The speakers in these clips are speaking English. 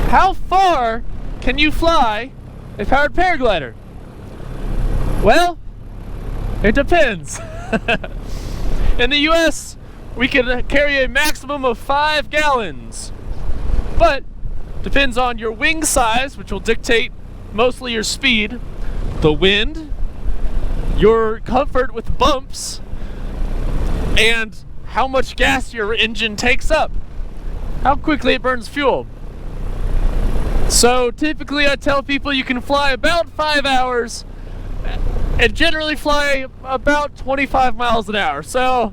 How far can you fly a powered paraglider? Well, it depends. In the US, we can carry a maximum of 5 gallons, but depends on your wing size, which will dictate mostly your speed, the wind, your comfort with bumps, and how much gas your engine takes up, how quickly it burns fuel. So typically I tell people you can fly about 5 hours and generally fly about 25 miles an hour, so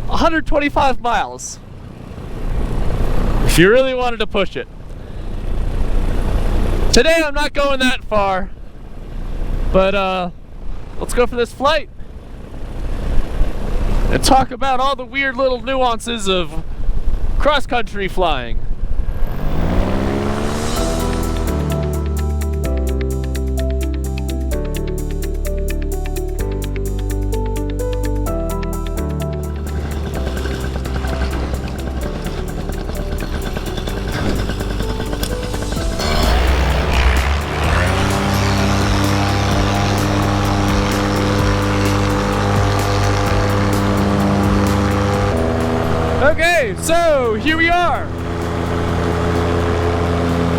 125 miles if you really wanted to push it. Today I'm not going that far, but let's go for this flight and talk about all the weird little nuances of cross-country flying. Okay, so here we are,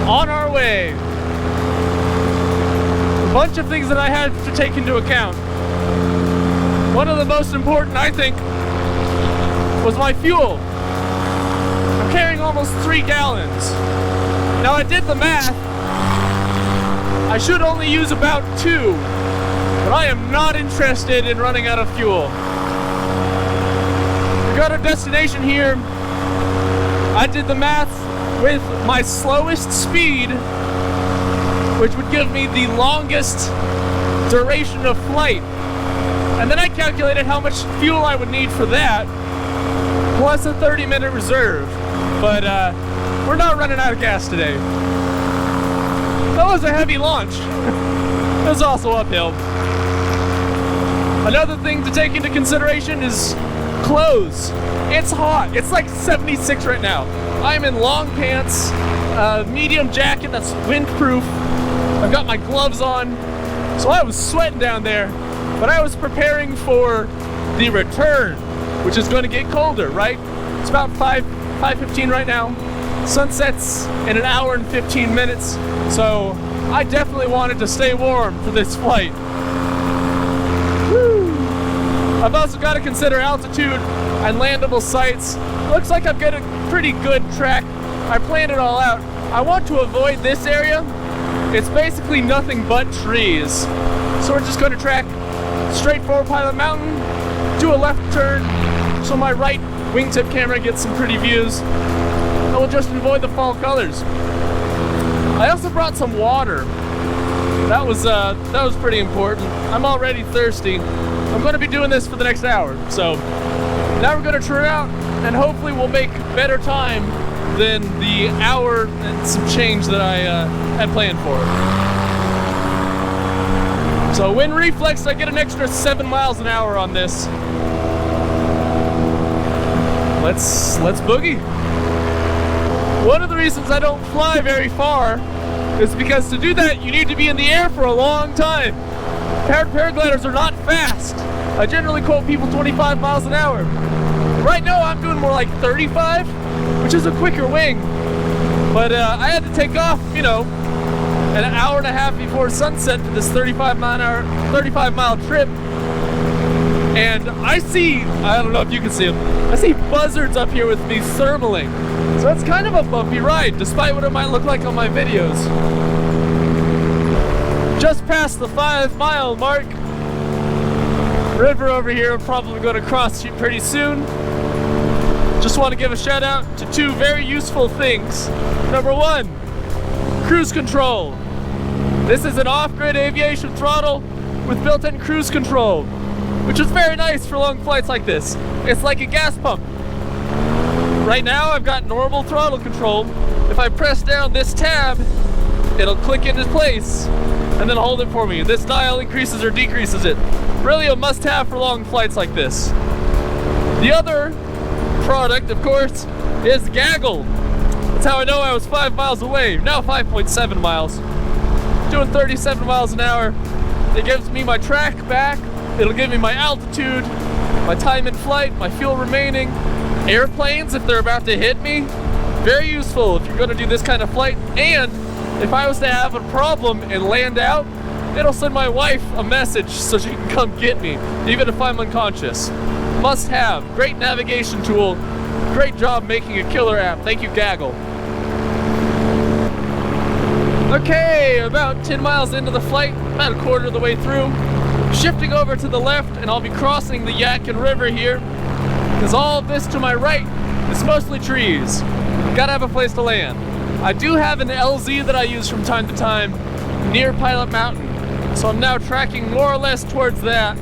on our way. A bunch of things that I had to take into account. One of the most important, I think, was my fuel. I'm carrying almost 3 gallons. Now I did the math. I should only use about 2, but I am not interested in running out of fuel. We got our destination here. I did the math with my slowest speed, which would give me the longest duration of flight. And then I calculated how much fuel I would need for that, plus a 30-minute reserve. But we're not running out of gas today. That was a heavy launch. It was also uphill. Another thing to take into consideration is clothes. It's hot. It's like 76 right now. I'm in long pants, medium jacket that's windproof. I've got my gloves on, so I was sweating down there, but I was preparing for the return, which is going to get colder, right? It's about 5:15 right now. Sunsets in an hour and 15 minutes, so I definitely wanted to stay warm for this flight. Woo! I've also got to consider altitude and landable sites. Looks like I've got a pretty good track. I planned it all out. I want to avoid this area. It's basically nothing but trees. So we're just going to track straight forward Pilot Mountain, do a left turn so my right wingtip camera gets some pretty views, and we'll just avoid the fall colors. I also brought some water. That was pretty important. I'm already thirsty. I'm going to be doing this for the next hour, so now we're going to turn out and hopefully we'll make better time than the hour and some change that I had planned for. So wind reflex, I get an extra 7 miles an hour on this. Let's boogie. One of the reasons I don't fly very far is because to do that you need to be in the air for a long time. Powered paragliders are not fast. I generally quote people 25 miles an hour. Right now I'm doing more like 35, which is a quicker wing. But I had to take off, you know, an hour and a half before sunset for this 35 mile trip. And I don't know if you can see them, I see buzzards up here with me thermaling. So it's kind of a bumpy ride, despite what it might look like on my videos. Just past the 5 mile mark. River over here, I'm probably going to cross pretty soon. Just want to give a shout out to 2 very useful things. Number 1, cruise control. This is an off-grid aviation throttle with built-in cruise control, which is very nice for long flights like this. It's like a gas pump. Right now I've got normal throttle control. If I press down this tab, it'll click into place and then hold it for me. This dial increases or decreases it. Really a must-have for long flights like this. The other product, of course, is gaggle. That's how I know I was 5 miles away. Now 5.7 miles. Doing 37 miles an hour. It gives me my track back. It'll give me my altitude, my time in flight, my fuel remaining. Airplanes, if they're about to hit me, very useful if you're going to do this kind of flight. And if I was to have a problem and land out, it'll send my wife a message so she can come get me, even if I'm unconscious. Must have. Great navigation tool. Great job making a killer app. Thank you, Gaggle. Okay, about 10 miles into the flight, about a quarter of the way through. Shifting over to the left, and I'll be crossing the Yadkin River here, because all of this to my right is mostly trees. Gotta have a place to land. I do have an LZ that I use from time to time near Pilot Mountain, so I'm now tracking more or less towards that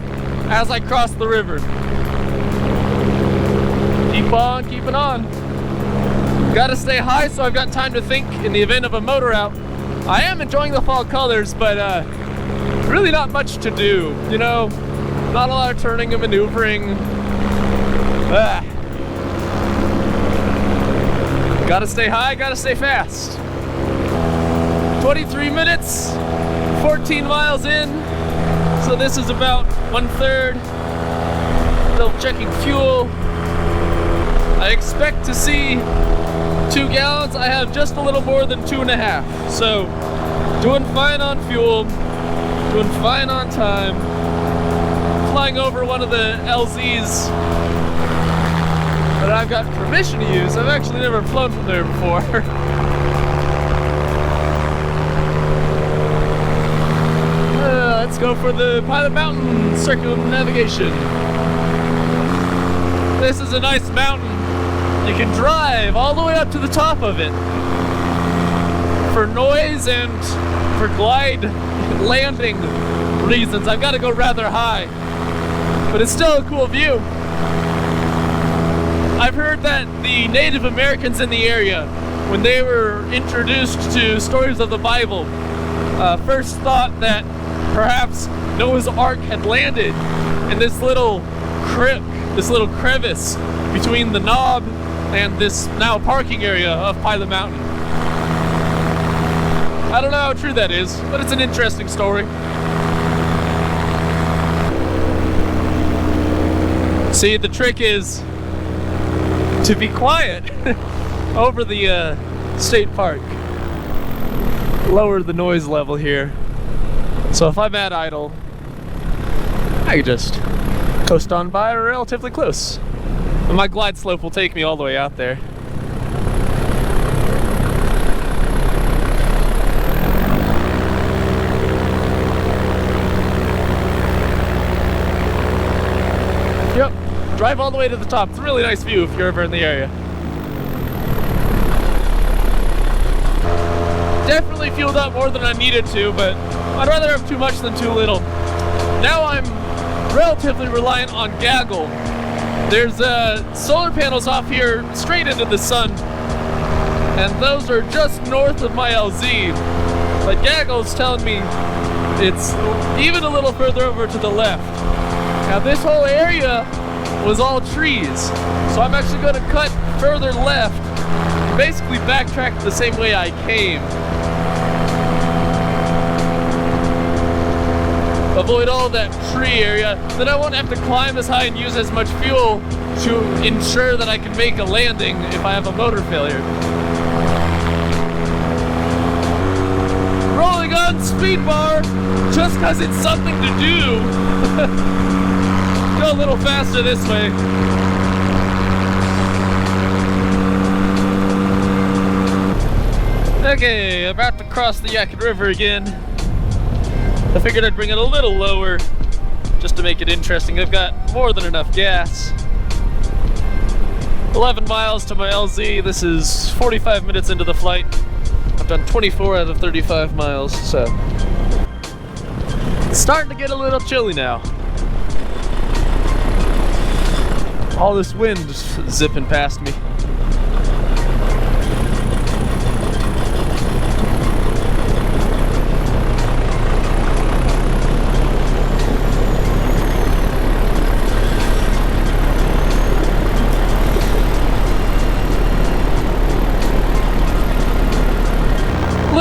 as I cross the river. Keep on keeping on. Gotta stay high so I've got time to think in the event of a motor out. I am enjoying the fall colors, but really not much to do, you know? Not a lot of turning and maneuvering. Gotta stay high, gotta stay fast. 23 minutes, 14 miles in, so this is about 1/3. Still checking fuel. I expect to see 2 gallons. I have just a little more than 2.5. So, doing fine on fuel, doing fine on time. Flying over one of the LZs that I've got permission to use. I've actually never flown from there before. Let's go for the Pilot Mountain Circumnavigation. This is a nice mountain. You can drive all the way up to the top of it. For noise and for glide landing reasons, I've got to go rather high. But it's still a cool view. I've heard that the Native Americans in the area, when they were introduced to stories of the Bible, first thought that perhaps Noah's Ark had landed in this little crypt, this little crevice between the knob and this now parking area of Pilot Mountain. I don't know how true that is, but it's an interesting story. See, the trick is to be quiet over the state park. Lower the noise level here. So if I'm at idle, I can just coast on by relatively close. And my glide slope will take me all the way out there. Yep, drive all the way to the top. It's a really nice view if you're ever in the area. Definitely fueled up more than I needed to, but I'd rather have too much than too little. Now I'm relatively reliant on Gaggle. There's solar panels off here straight into the sun, and those are just north of my LZ. But Gaggle's telling me it's even a little further over to the left. Now this whole area was all trees, so I'm actually going to cut further left, basically backtrack the same way I came. Avoid all that tree area, then I won't have to climb as high and use as much fuel to ensure that I can make a landing if I have a motor failure. Rolling on speed bar, just because it's something to do. Go a little faster this way. Okay, about to cross the Yadkin River again. I figured I'd bring it a little lower just to make it interesting. I've got more than enough gas. 11 miles to my LZ. This is 45 minutes into the flight. I've done 24 out of 35 miles, so it's starting to get a little chilly now. All this wind just zipping past me.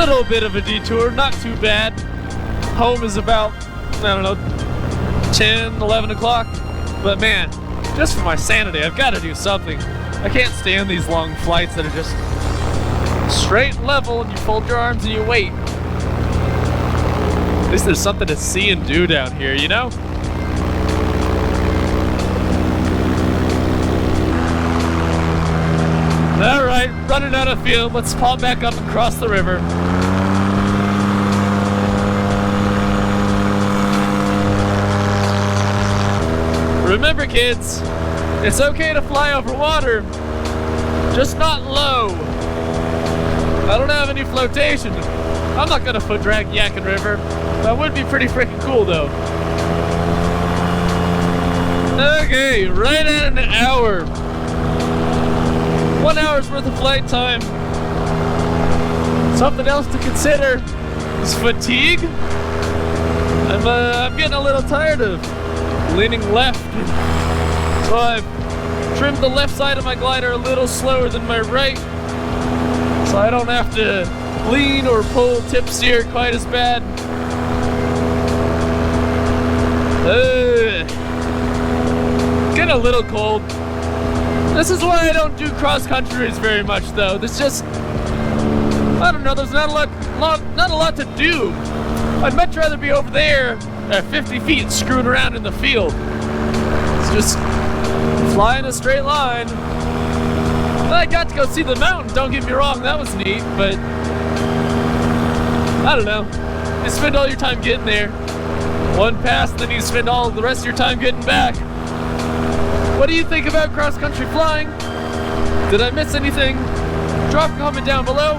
Little bit of a detour, not too bad. Home is about, I don't know, 10, 11 o'clock. But man, just for my sanity, I've got to do something. I can't stand these long flights that are just straight and level and you fold your arms and you wait. At least there's something to see and do down here, you know? Alright, running out of fuel. Let's pull back up and cross the river. Remember kids, it's okay to fly over water, just not low. I don't have any flotation. I'm not gonna foot drag Yakin River. That would be pretty freaking cool though. Okay, right at an hour. 1 hour's worth of flight time. Something else to consider is fatigue. I'm getting a little tired of leaning left. So I've trimmed the left side of my glider a little slower than my right. So I don't have to lean or pull tip steer quite as bad. Getting a little cold. This is why I don't do cross countries very much though. There's just, I don't know, there's not a lot to do. I'd much rather be over there at 50 feet screwing around in the field. It's just fly in a straight line. I got to go see the mountain, don't get me wrong, that was neat, but I don't know. You spend all your time getting there. One pass, then you spend all the rest of your time getting back. What do you think about cross-country flying? Did I miss anything? Drop a comment down below.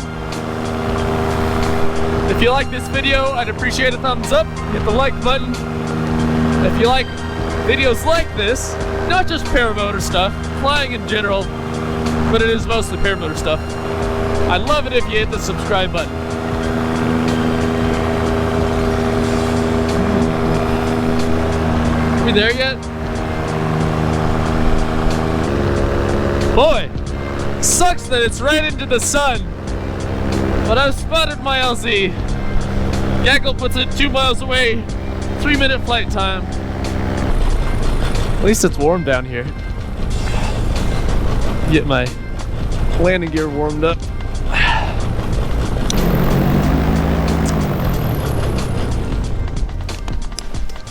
If you like this video, I'd appreciate a thumbs up. Hit the like button. If you like videos like this, not just paramotor stuff, flying in general, but it is mostly paramotor stuff, I'd love it if you hit the subscribe button. Are we there yet? Boy, sucks that it's right into the sun. But I've spotted my LZ. Yakkel puts it 2 miles away. 3-minute flight time. At least it's warm down here. Get my landing gear warmed up.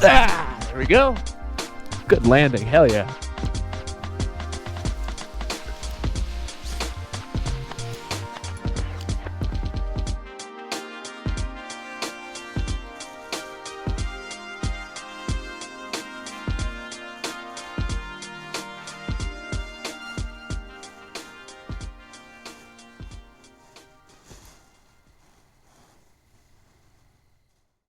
There we go. Good landing, hell yeah.